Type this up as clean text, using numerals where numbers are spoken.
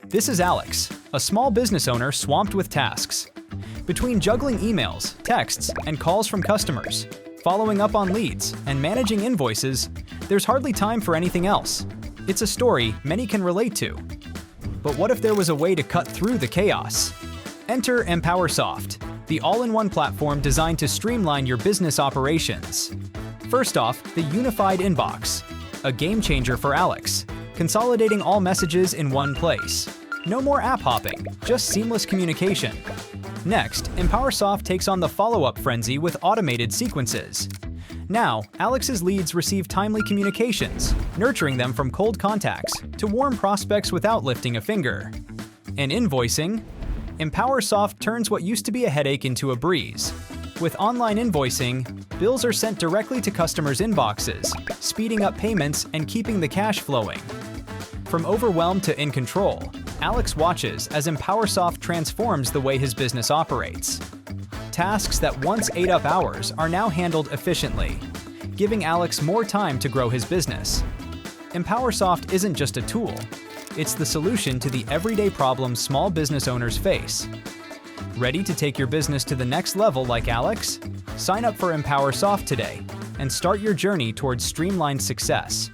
This is Alex, a small business owner swamped with tasks. Between juggling emails, texts, and calls from customers, following up on leads, and managing invoices, there's hardly time for anything else. It's a story many can relate to. But what if there was a way to cut through the chaos? Enter EmpowrSoft, the all-in-one platform designed to streamline your business operations. First off, the unified inbox, a game changer for Alex, consolidating all messages in one place. No more app hopping, just seamless communication. Next, EmpowrSoft takes on the follow-up frenzy with automated sequences. Now, Alex's leads receive timely communications, nurturing them from cold contacts to warm prospects without lifting a finger. And invoicing? EmpowrSoft turns what used to be a headache into a breeze. With online invoicing, bills are sent directly to customers' inboxes, speeding up payments and keeping the cash flowing. From overwhelmed to in control, Alex watches as EmpowrSoft transforms the way his business operates. Tasks that once ate up hours are now handled efficiently, giving Alex more time to grow his business. EmpowrSoft isn't just a tool, it's the solution to the everyday problems small business owners face. Ready to take your business to the next level like Alex? Sign up for EmpowrSoft today and start your journey towards streamlined success.